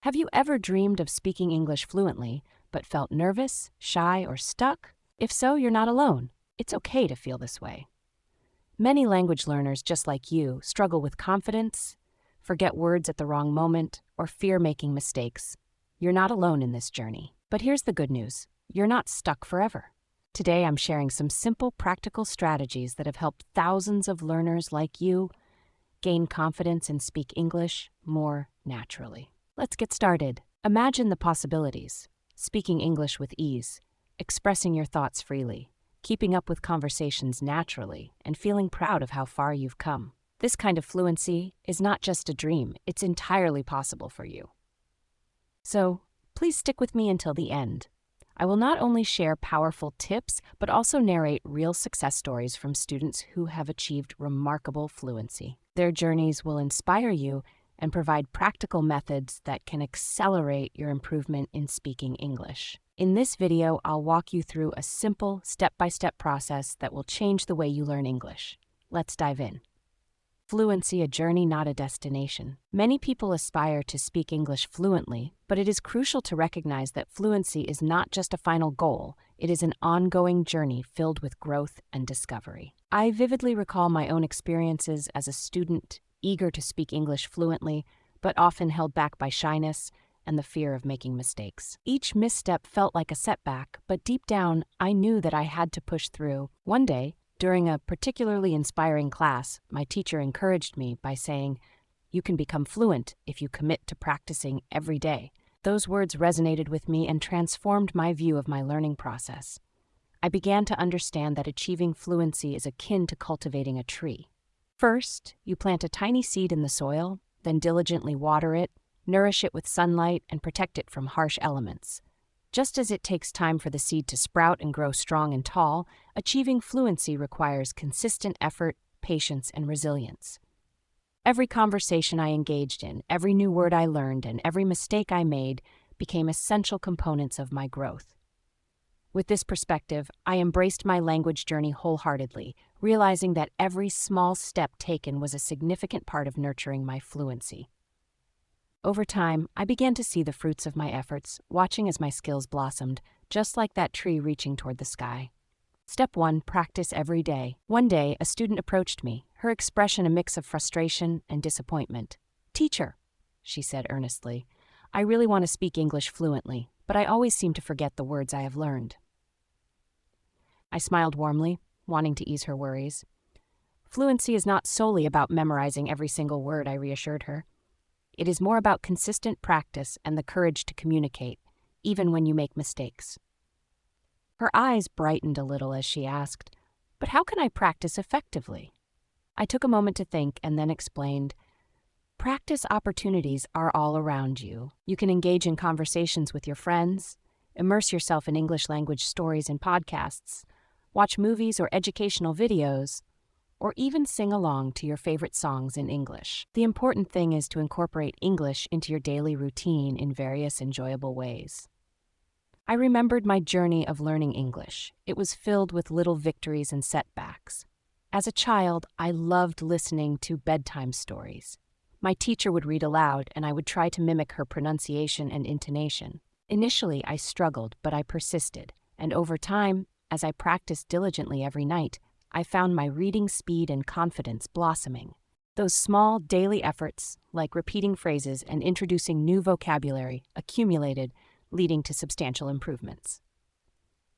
Have you ever dreamed of speaking English fluently, but felt nervous, shy, or stuck? If so, you're not alone. It's okay to feel this way. Many language learners, just like you, struggle with confidence, forget words at the wrong moment, or fear making mistakes. You're not alone in this journey. But here's the good news. You're not stuck forever. Today, I'm sharing some simple, practical strategies that have helped thousands of learners like you gain confidence and speak English more naturally. Let's get started. Imagine the possibilities. Speaking English with ease, expressing your thoughts freely, keeping up with conversations naturally, and feeling proud of how far you've come. This kind of fluency is not just a dream, it's entirely possible for you. So, please stick with me until the end. I will not only share powerful tips, but also narrate real success stories from students who have achieved remarkable fluency. Their journeys will inspire you and provide practical methods that can accelerate your improvement in speaking English. In this video, I'll walk you through a simple, step-by-step process that will change the way you learn English. Let's dive in. Fluency, a journey, not a destination. Many people aspire to speak English fluently, but it is crucial to recognize that fluency is not just a final goal, it is an ongoing journey filled with growth and discovery. I vividly recall my own experiences as a student, eager to speak English fluently, but often held back by shyness and the fear of making mistakes. Each misstep felt like a setback, but deep down, I knew that I had to push through. One day, during a particularly inspiring class, my teacher encouraged me by saying, "You can become fluent if you commit to practicing every day." Those words resonated with me and transformed my view of my learning process. I began to understand that achieving fluency is akin to cultivating a tree. First, you plant a tiny seed in the soil, then diligently water it, nourish it with sunlight, and protect it from harsh elements. Just as it takes time for the seed to sprout and grow strong and tall, achieving fluency requires consistent effort, patience, and resilience. Every conversation I engaged in, every new word I learned, and every mistake I made became essential components of my growth. With this perspective, I embraced my language journey wholeheartedly, realizing that every small step taken was a significant part of nurturing my fluency. Over time, I began to see the fruits of my efforts, watching as my skills blossomed, just like that tree reaching toward the sky. Step 1, practice every day. One day, a student approached me, her expression a mix of frustration and disappointment. "Teacher," she said earnestly, "I really want to speak English fluently, but I always seem to forget the words I have learned." I smiled warmly, wanting to ease her worries. "Fluency is not solely about memorizing every single word," I reassured her. "It is more about consistent practice and the courage to communicate, even when you make mistakes." Her eyes brightened a little as she asked, "But how can I practice effectively?" I took a moment to think and then explained, "Practice opportunities are all around you. You can engage in conversations with your friends, immerse yourself in English language stories and podcasts, watch movies or educational videos, or even sing along to your favorite songs in English. The important thing is to incorporate English into your daily routine in various enjoyable ways." I remembered my journey of learning English. It was filled with little victories and setbacks. As a child, I loved listening to bedtime stories. My teacher would read aloud, and I would try to mimic her pronunciation and intonation. Initially, I struggled, but I persisted, and over time, as I practiced diligently every night, I found my reading speed and confidence blossoming. Those small daily efforts, like repeating phrases and introducing new vocabulary, accumulated, leading to substantial improvements.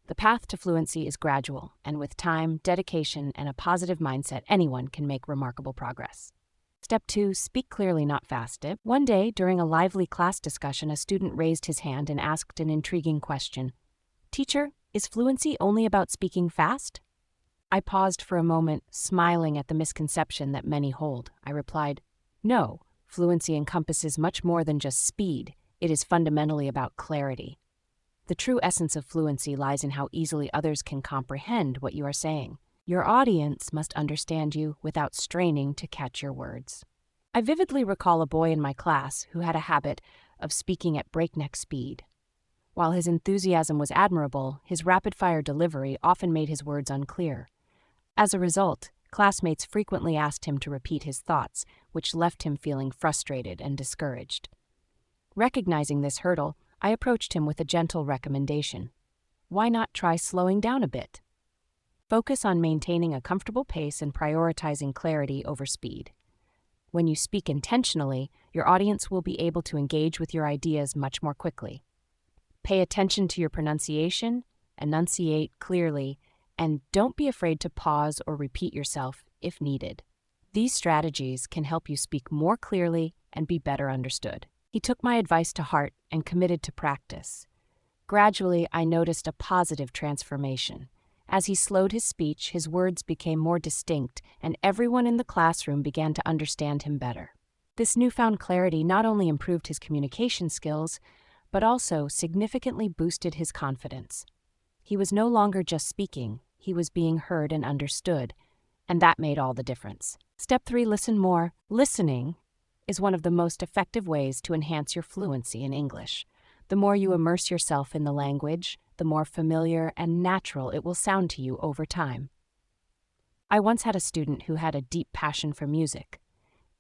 The path to fluency is gradual, and with time, dedication, and a positive mindset, anyone can make remarkable progress. Step 2, speak clearly, not fast. One day, during a lively class discussion, a student raised his hand and asked an intriguing question. "Teacher, is fluency only about speaking fast?" I paused for a moment, smiling at the misconception that many hold. I replied, "No, fluency encompasses much more than just speed. It is fundamentally about clarity. The true essence of fluency lies in how easily others can comprehend what you are saying. Your audience must understand you without straining to catch your words." I vividly recall a boy in my class who had a habit of speaking at breakneck speed. While his enthusiasm was admirable, his rapid-fire delivery often made his words unclear. As a result, classmates frequently asked him to repeat his thoughts, which left him feeling frustrated and discouraged. Recognizing this hurdle, I approached him with a gentle recommendation. Why not try slowing down a bit? Focus on maintaining a comfortable pace and prioritizing clarity over speed. When you speak intentionally, your audience will be able to engage with your ideas much more quickly. Pay attention to your pronunciation, enunciate clearly, and don't be afraid to pause or repeat yourself if needed. These strategies can help you speak more clearly and be better understood. He took my advice to heart and committed to practice. Gradually, I noticed a positive transformation. As he slowed his speech, his words became more distinct, and everyone in the classroom began to understand him better. This newfound clarity not only improved his communication skills, but also significantly boosted his confidence. He was no longer just speaking, he was being heard and understood, and that made all the difference. Step 3, listen more. Listening is one of the most effective ways to enhance your fluency in English. The more you immerse yourself in the language, the more familiar and natural it will sound to you over time. I once had a student who had a deep passion for music.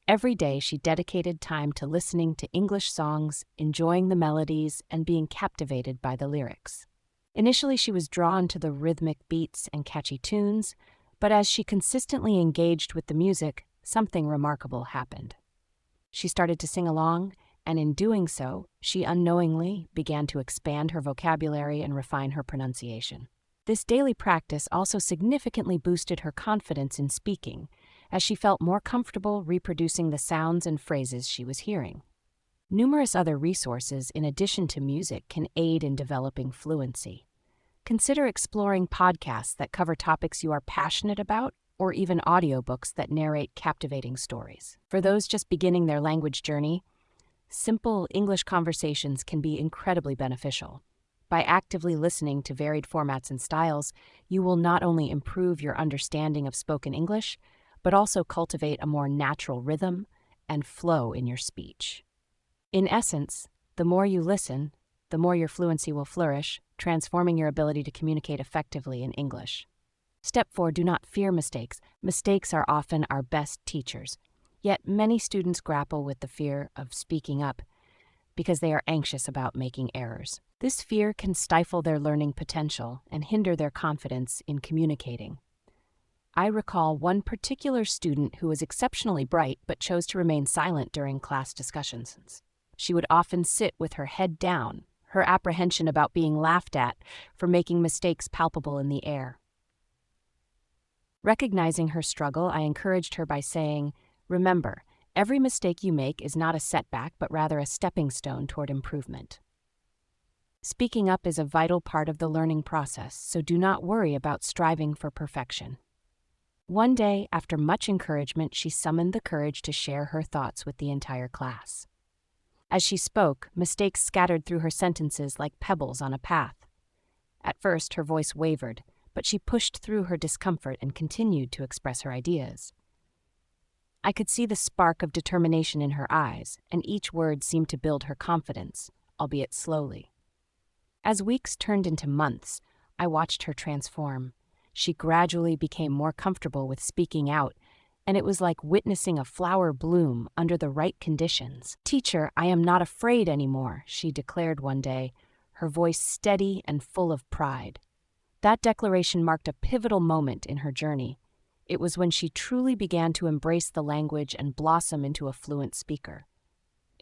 Every day she dedicated time to listening to English songs, enjoying the melodies, and being captivated by the lyrics. Initially, she was drawn to the rhythmic beats and catchy tunes, but as she consistently engaged with the music, something remarkable happened. She started to sing along, and in doing so, she unknowingly began to expand her vocabulary and refine her pronunciation. This daily practice also significantly boosted her confidence in speaking, as she felt more comfortable reproducing the sounds and phrases she was hearing. Numerous other resources in addition to music can aid in developing fluency. Consider exploring podcasts that cover topics you are passionate about, or even audiobooks that narrate captivating stories. For those just beginning their language journey, simple English conversations can be incredibly beneficial. By actively listening to varied formats and styles, you will not only improve your understanding of spoken English, but also cultivate a more natural rhythm and flow in your speech. In essence, the more you listen, the more your fluency will flourish, transforming your ability to communicate effectively in English. Step 4, do not fear mistakes. Mistakes are often our best teachers. Yet many students grapple with the fear of speaking up because they are anxious about making errors. This fear can stifle their learning potential and hinder their confidence in communicating. I recall one particular student who was exceptionally bright but chose to remain silent during class discussions. She would often sit with her head down, her apprehension about being laughed at for making mistakes palpable in the air. Recognizing her struggle, I encouraged her by saying, "Remember, every mistake you make is not a setback, but rather a stepping stone toward improvement." Speaking up is a vital part of the learning process, so do not worry about striving for perfection. One day, after much encouragement, she summoned the courage to share her thoughts with the entire class. As she spoke, mistakes scattered through her sentences like pebbles on a path. At first, her voice wavered, but she pushed through her discomfort and continued to express her ideas. I could see the spark of determination in her eyes, and each word seemed to build her confidence, albeit slowly. As weeks turned into months, I watched her transform. She gradually became more comfortable with speaking out, and it was like witnessing a flower bloom under the right conditions. "Teacher, I am not afraid anymore," she declared one day, her voice steady and full of pride. That declaration marked a pivotal moment in her journey. It was when she truly began to embrace the language and blossom into a fluent speaker.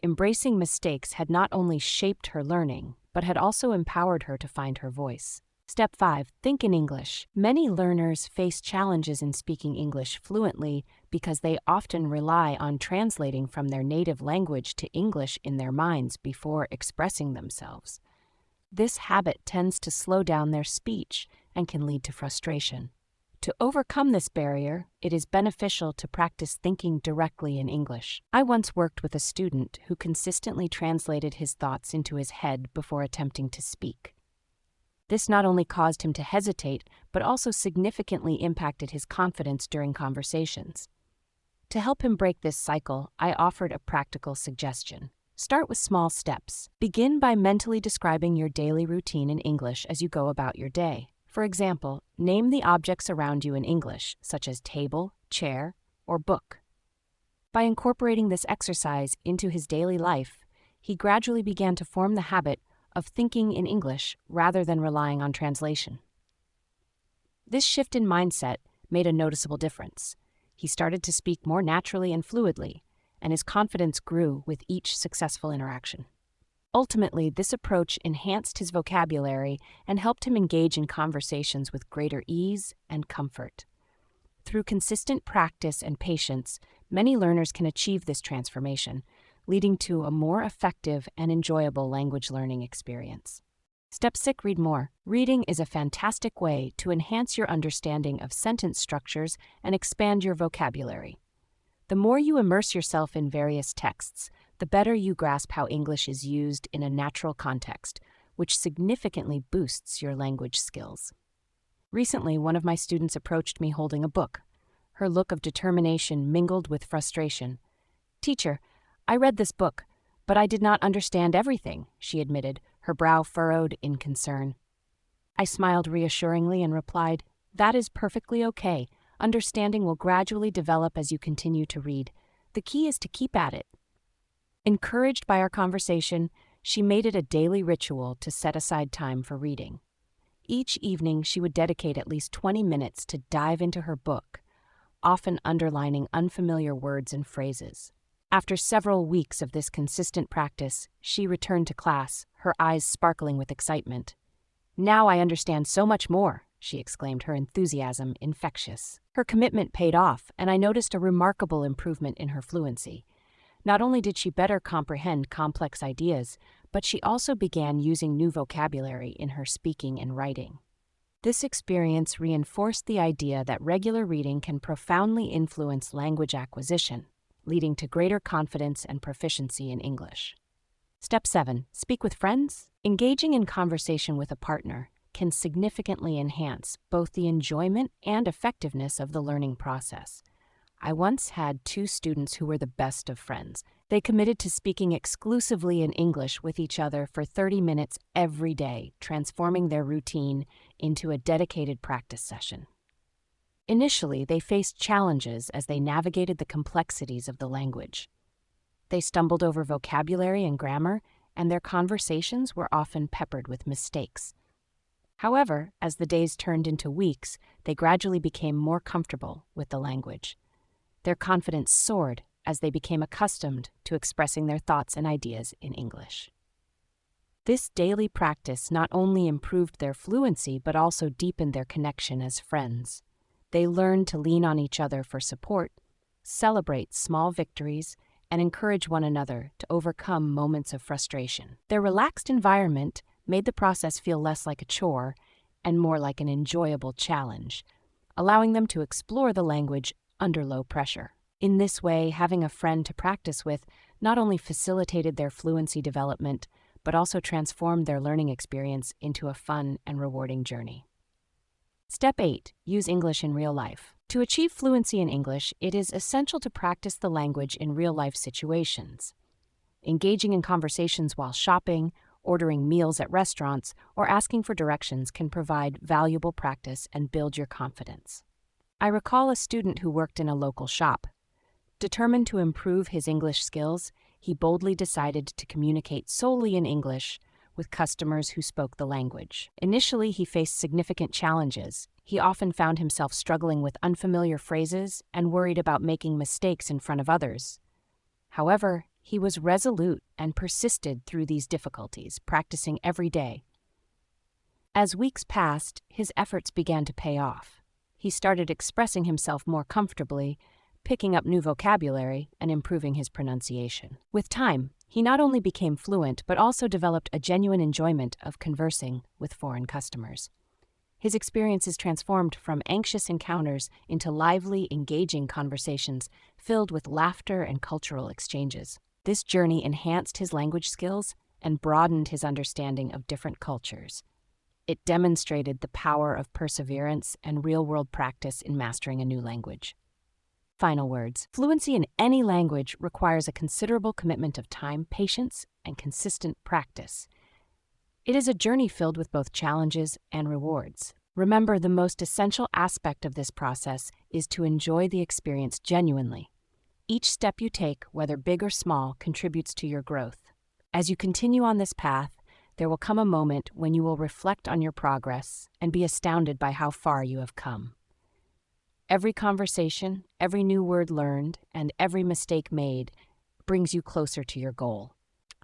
Embracing mistakes had not only shaped her learning, but had also empowered her to find her voice. Step 5, think in English. Many learners face challenges in speaking English fluently because they often rely on translating from their native language to English in their minds before expressing themselves. This habit tends to slow down their speech and can lead to frustration. To overcome this barrier, it is beneficial to practice thinking directly in English. I once worked with a student who consistently translated his thoughts into his head before attempting to speak. This not only caused him to hesitate, but also significantly impacted his confidence during conversations. To help him break this cycle, I offered a practical suggestion. Start with small steps. Begin by mentally describing your daily routine in English as you go about your day. For example, name the objects around you in English, such as table, chair, or book. By incorporating this exercise into his daily life, he gradually began to form the habit of thinking in English rather than relying on translation. This shift in mindset made a noticeable difference. He started to speak more naturally and fluidly, and his confidence grew with each successful interaction. Ultimately, this approach enhanced his vocabulary and helped him engage in conversations with greater ease and comfort. Through consistent practice and patience, many learners can achieve this transformation, leading to a more effective and enjoyable language learning experience. Step 6. Read more. Reading is a fantastic way to enhance your understanding of sentence structures and expand your vocabulary. The more you immerse yourself in various texts, the better you grasp how English is used in a natural context, which significantly boosts your language skills. Recently, one of my students approached me holding a book. Her look of determination mingled with frustration. "Teacher, I read this book, but I did not understand everything," she admitted, her brow furrowed in concern. I smiled reassuringly and replied, "That is perfectly okay. Understanding will gradually develop as you continue to read. The key is to keep at it." Encouraged by our conversation, she made it a daily ritual to set aside time for reading. Each evening, she would dedicate at least 20 minutes to dive into her book, often underlining unfamiliar words and phrases. After several weeks of this consistent practice, she returned to class, her eyes sparkling with excitement. "Now I understand so much more," she exclaimed, her enthusiasm infectious. Her commitment paid off, and I noticed a remarkable improvement in her fluency. Not only did she better comprehend complex ideas, but she also began using new vocabulary in her speaking and writing. This experience reinforced the idea that regular reading can profoundly influence language acquisition, leading to greater confidence and proficiency in English. Step 7. Speak with friends. Engaging in conversation with a partner can significantly enhance both the enjoyment and effectiveness of the learning process. I once had 2 students who were the best of friends. They committed to speaking exclusively in English with each other for 30 minutes every day, transforming their routine into a dedicated practice session. Initially, they faced challenges as they navigated the complexities of the language. They stumbled over vocabulary and grammar, and their conversations were often peppered with mistakes. However, as the days turned into weeks, they gradually became more comfortable with the language. Their confidence soared as they became accustomed to expressing their thoughts and ideas in English. This daily practice not only improved their fluency but also deepened their connection as friends. They learned to lean on each other for support, celebrate small victories, and encourage one another to overcome moments of frustration. Their relaxed environment made the process feel less like a chore and more like an enjoyable challenge, allowing them to explore the language under low pressure. In this way, having a friend to practice with not only facilitated their fluency development, but also transformed their learning experience into a fun and rewarding journey. Step 8. Use English in real life. To achieve fluency in English, it is essential to practice the language in real-life situations. Engaging in conversations while shopping, ordering meals at restaurants, or asking for directions can provide valuable practice and build your confidence. I recall a student who worked in a local shop. Determined to improve his English skills, he boldly decided to communicate solely in English with customers who spoke the language. Initially, he faced significant challenges. He often found himself struggling with unfamiliar phrases and worried about making mistakes in front of others. However, he was resolute and persisted through these difficulties, practicing every day. As weeks passed, his efforts began to pay off. He started expressing himself more comfortably, picking up new vocabulary, and improving his pronunciation. With time, he not only became fluent but also developed a genuine enjoyment of conversing with foreign customers. His experiences transformed from anxious encounters into lively, engaging conversations filled with laughter and cultural exchanges. This journey enhanced his language skills and broadened his understanding of different cultures. It demonstrated the power of perseverance and real-world practice in mastering a new language. Final words. Fluency in any language requires a considerable commitment of time, patience, and consistent practice. It is a journey filled with both challenges and rewards. Remember, the most essential aspect of this process is to enjoy the experience genuinely. Each step you take, whether big or small, contributes to your growth. As you continue on this path, there will come a moment when you will reflect on your progress and be astounded by how far you have come. Every conversation, every new word learned, and every mistake made brings you closer to your goal.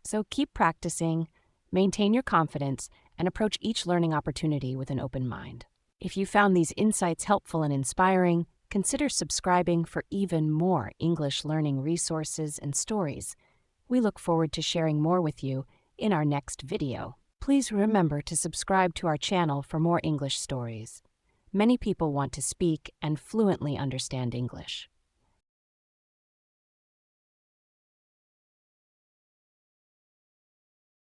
So keep practicing, maintain your confidence, and approach each learning opportunity with an open mind. If you found these insights helpful and inspiring, consider subscribing for even more English learning resources and stories. We look forward to sharing more with you in our next video. Please remember to subscribe to our channel for more English stories. Many people want to speak and fluently understand English.